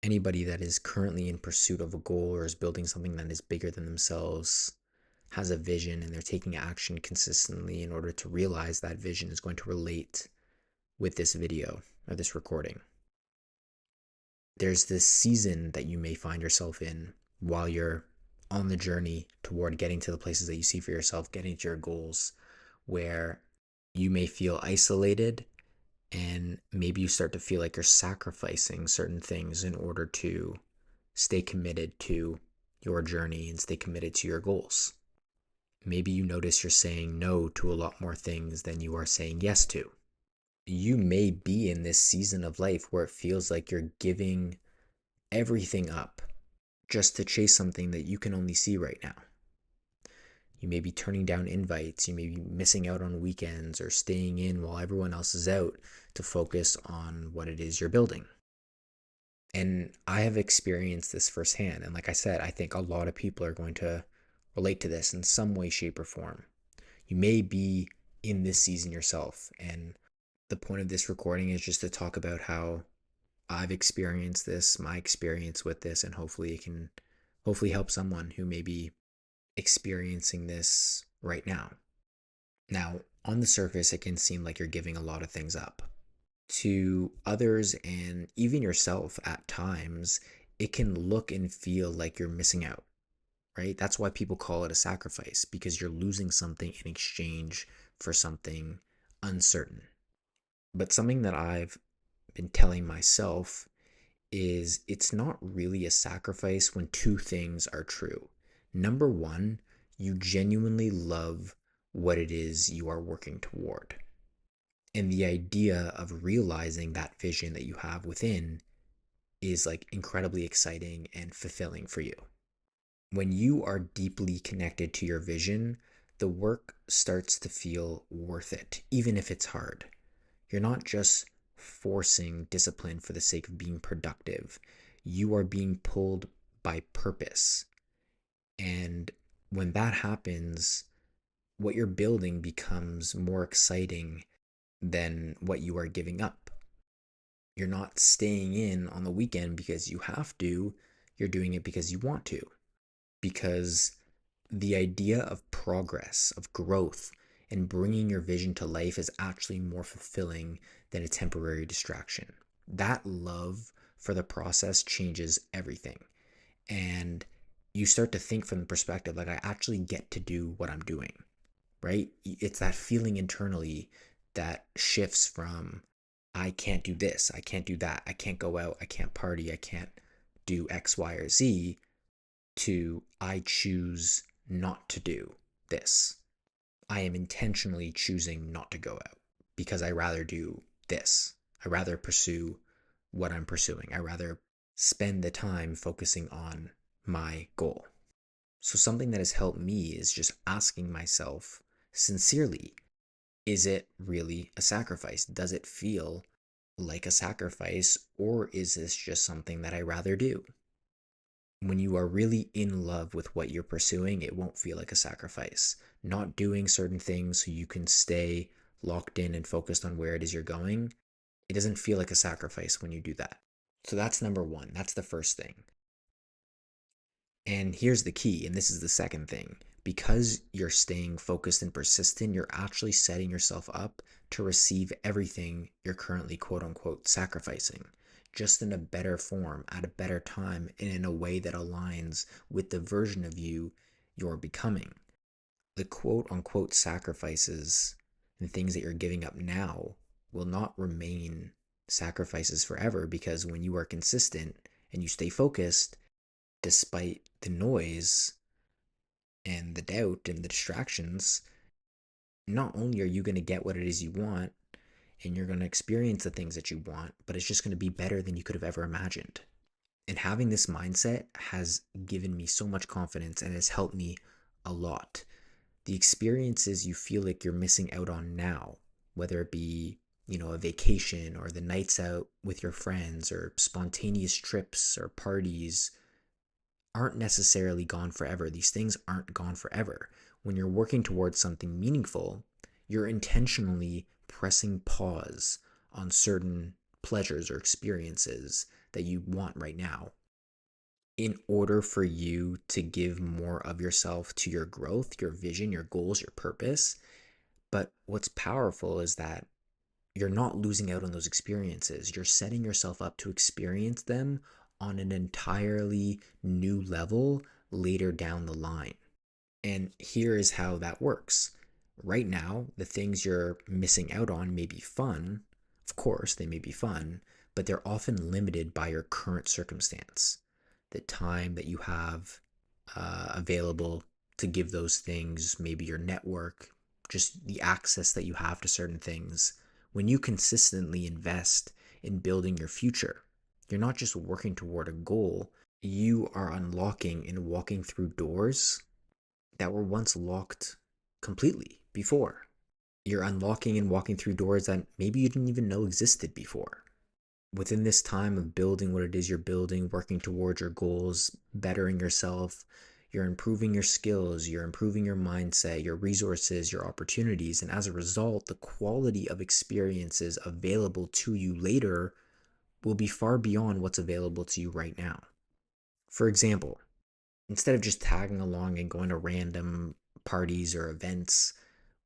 Anybody that is currently in pursuit of a goal or is building something that is bigger than themselves has a vision and they're taking action consistently in order to realize that vision is going to relate with this video or this recording. There's this season that you may find yourself in while you're on the journey toward getting to the places that you see for yourself, getting to your goals, where you may feel isolated and maybe you start to feel like you're sacrificing certain things in order to stay committed to your journey and stay committed to your goals. Maybe you notice you're saying no to a lot more things than you are saying yes to. You may be in this season of life where it feels like you're giving everything up just to chase something that you can only see right now. You may be turning down invites, you may be missing out on weekends or staying in while everyone else is out to focus on what it is you're building. And I have experienced this firsthand. And like I said, I think a lot of people are going to relate to this in some way, shape, or form. You may be in this season yourself. And the point of this recording is just to talk about how I've experienced this, my experience with this, and hopefully it can help someone who may be experiencing this right now. Now, on the surface, it can seem like you're giving a lot of things up. To others and even yourself at times, it can look and feel like you're missing out, right? That's why people call it a sacrifice, because you're losing something in exchange for something uncertain. But something that I've been telling myself is it's not really a sacrifice when two things are true. Number one, you genuinely love what it is you are working toward. And the idea of realizing that vision that you have within is like incredibly exciting and fulfilling for you. When you are deeply connected to your vision, the work starts to feel worth it, even if it's hard. You're not just forcing discipline for the sake of being productive. You are being pulled by purpose. And when that happens, what you're building becomes more exciting than what you are giving up. You're not staying in on the weekend because you have to, you're doing it because you want to. Because the idea of progress, of growth, and bringing your vision to life is actually more fulfilling than a temporary distraction. That love for the process changes everything. And you start to think from the perspective like, I actually get to do what I'm doing, right? It's that feeling internally that shifts from, I can't do this, I can't do that, I can't go out, I can't party, I can't do X, Y, or Z, to I choose not to do this. I am intentionally choosing not to go out because I rather do this. I rather pursue what I'm pursuing. I rather spend the time focusing on my goal. So something that has helped me is just asking myself sincerely, is it really a sacrifice? Does it feel like a sacrifice, or is this just something that I rather do? When you are really in love with what you're pursuing, it won't feel like a sacrifice. Not doing certain things so you can stay locked in and focused on where it is you're going, it doesn't feel like a sacrifice when you do that. So that's number one. That's the first thing. And here's the key, and this is the second thing. Because you're staying focused and persistent, you're actually setting yourself up to receive everything you're currently quote unquote sacrificing, just in a better form, at a better time, and in a way that aligns with the version of you you're becoming. The quote unquote sacrifices and things that you're giving up now will not remain sacrifices forever, because when you are consistent and you stay focused, despite the noise and the doubt and the distractions, not only are you going to get what it is you want and you're going to experience the things that you want, but it's just going to be better than you could have ever imagined. And having this mindset has given me so much confidence and has helped me a lot. The experiences you feel like you're missing out on now, whether it be, a vacation or the nights out with your friends or spontaneous trips or parties, aren't necessarily gone forever. These things aren't gone forever. When you're working towards something meaningful, you're intentionally pressing pause on certain pleasures or experiences that you want right now in order for you to give more of yourself to your growth, your vision, your goals, your purpose. But what's powerful is that you're not losing out on those experiences. You're setting yourself up to experience them on an entirely new level later down the line. And here is how that works. Right now, the things you're missing out on may be fun. Of course, they may be fun, but they're often limited by your current circumstance. The time that you have available to give those things, maybe your network, just the access that you have to certain things. When you consistently invest in building your future, you're not just working toward a goal, you are unlocking and walking through doors that were once locked completely before. You're unlocking and walking through doors that maybe you didn't even know existed before. Within this time of building what it is you're building, working towards your goals, bettering yourself, you're improving your skills, you're improving your mindset, your resources, your opportunities, and as a result, the quality of experiences available to you later will be far beyond what's available to you right now. For example, instead of just tagging along and going to random parties or events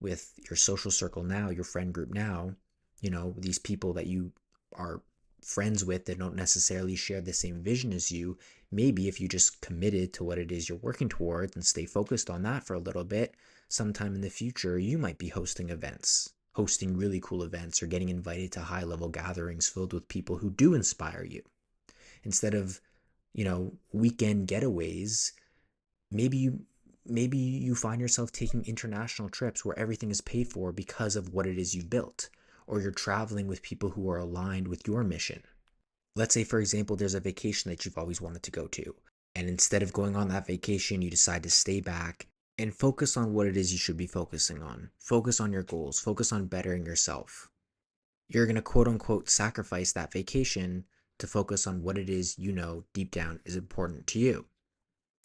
with your social circle now, your friend group now, these people that you are friends with that don't necessarily share the same vision as you, maybe if you just committed to what it is you're working towards and stay focused on that for a little bit, sometime in the future, you might be hosting really cool events or getting invited to high level gatherings filled with people who do inspire you. Instead of, weekend getaways, maybe you find yourself taking international trips where everything is paid for because of what it is you've built, or you're traveling with people who are aligned with your mission. Let's say, for example, there's a vacation that you've always wanted to go to, and instead of going on that vacation, you decide to stay back and focus on what it is you should be focusing on. Focus on your goals, focus on bettering yourself. You're going to quote unquote sacrifice that vacation to focus on what it is you know deep down is important to you.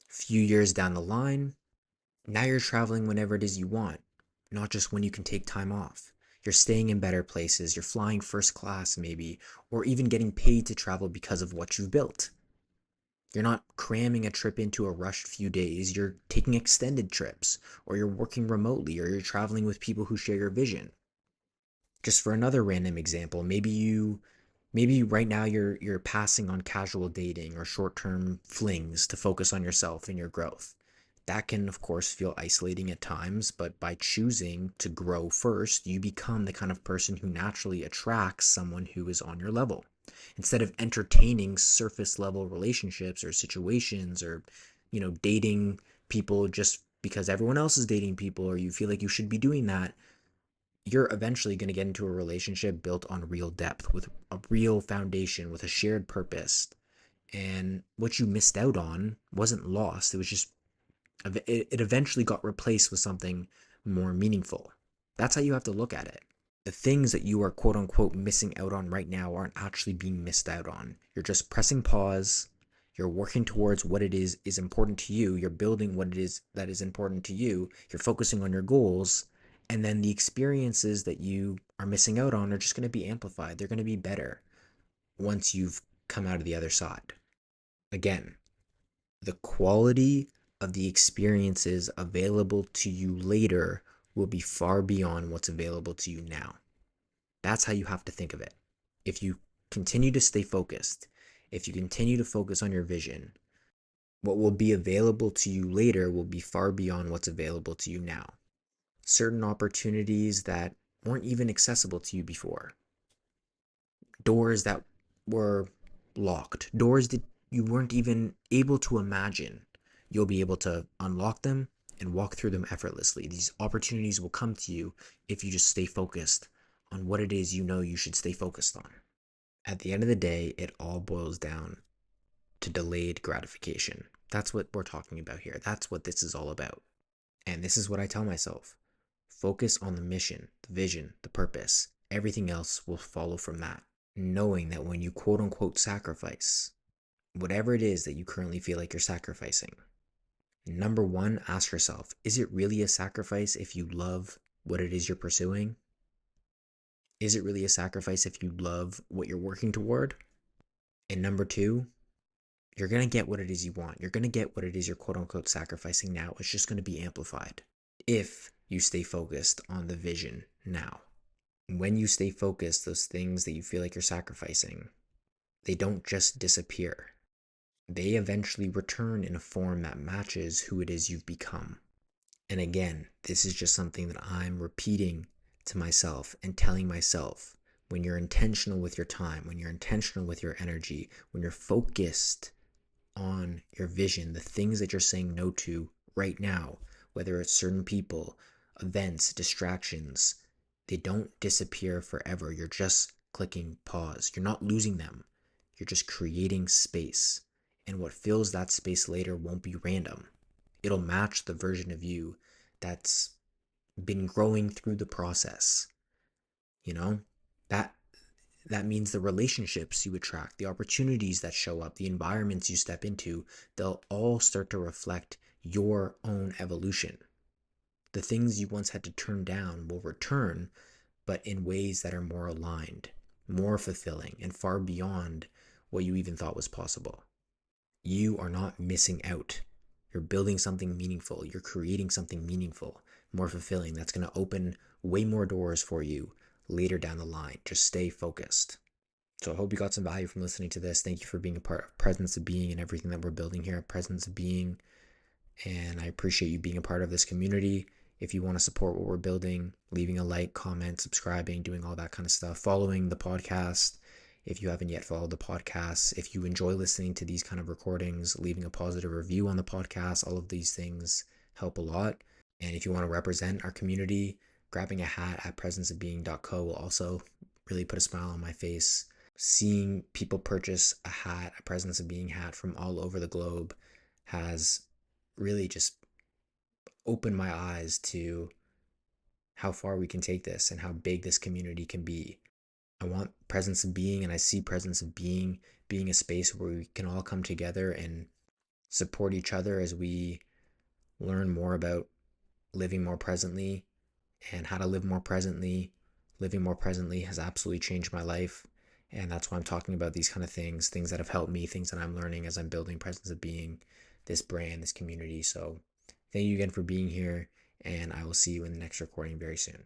Few years down the line, now you're traveling whenever it is you want, not just when you can take time off. You're staying in better places, you're flying first class maybe, or even getting paid to travel because of what you've built. You're not cramming a trip into a rushed few days, you're taking extended trips, or you're working remotely, or you're traveling with people who share your vision. Just for another random example, maybe right now you're passing on casual dating or short-term flings to focus on yourself and your growth. That can, of course, feel isolating at times, but by choosing to grow first, you become the kind of person who naturally attracts someone who is on your level. Instead of entertaining surface level relationships or situations or, dating people just because everyone else is dating people or you feel like you should be doing that, you're eventually going to get into a relationship built on real depth, with a real foundation, with a shared purpose. And what you missed out on wasn't lost. It eventually got replaced with something more meaningful. That's how you have to look at it. The things that you are quote unquote missing out on right now aren't actually being missed out on. You're just pressing pause. You're working towards what it is important to you. You're building what it is that is important to you. You're focusing on your goals. And then the experiences that you are missing out on are just going to be amplified. They're going to be better once you've come out of the other side. Again, the quality of the experiences available to you later will be far beyond what's available to you now. That's how you have to think of it. If you continue to stay focused, if you continue to focus on your vision, what will be available to you later will be far beyond what's available to you now. Certain opportunities that weren't even accessible to you before, doors that were locked, doors that you weren't even able to imagine, you'll be able to unlock them and walk through them effortlessly. These opportunities will come to you if you just stay focused on what it is you know you should stay focused on. At the end of the day, it all boils down to delayed gratification. That's what we're talking about here. That's what this is all about. And this is what I tell myself. Focus on the mission, the vision, the purpose. Everything else will follow from that. Knowing that when you quote unquote sacrifice, whatever it is that you currently feel like you're sacrificing, number one, ask yourself, is it really a sacrifice if you love what it is you're pursuing? Is it really a sacrifice if you love what you're working toward? And number two, you're going to get what it is you want. You're going to get what it is you're quote unquote sacrificing now. It's just going to be amplified if you stay focused on the vision now. When you stay focused, those things that you feel like you're sacrificing, they don't just disappear. They eventually return in a form that matches who it is you've become. And again, this is just something that I'm repeating to myself and telling myself. When you're intentional with your time, when you're intentional with your energy, when you're focused on your vision, the things that you're saying no to right now, whether it's certain people, events, distractions, they don't disappear forever. You're just clicking pause. You're not losing them. You're just creating space. And what fills that space later won't be random. It'll match the version of you that's been growing through the process. You know, that that means the relationships you attract, the opportunities that show up, the environments you step into, they'll all start to reflect your own evolution. The things you once had to turn down will return, but in ways that are more aligned, more fulfilling, and far beyond what you even thought was possible. You are not missing out. You're building something meaningful. You're creating something meaningful, more fulfilling. That's going to open way more doors for you later down the line. Just stay focused. So I hope you got some value from listening to this. Thank you for being a part of Presence of Being and everything that we're building here at Presence of Being. And I appreciate you being a part of this community. If you want to support what we're building, leaving a like, comment, subscribing, doing all that kind of stuff, following the podcast. If you haven't yet followed the podcast, if you enjoy listening to these kind of recordings, leaving a positive review on the podcast, all of these things help a lot. And if you want to represent our community, grabbing a hat at presenceofbeing.co will also really put a smile on my face. Seeing people purchase a hat, a Presence of Being hat from all over the globe has really just opened my eyes to how far we can take this and how big this community can be. I want Presence of Being, and I see Presence of Being being a space where we can all come together and support each other as we learn more about living more presently and how to live more presently. Living more presently has absolutely changed my life, and that's why I'm talking about these kind of things that have helped me, things that I'm learning as I'm building Presence of Being, this brand, this community. So thank you again for being here, and I will see you in the next recording very soon.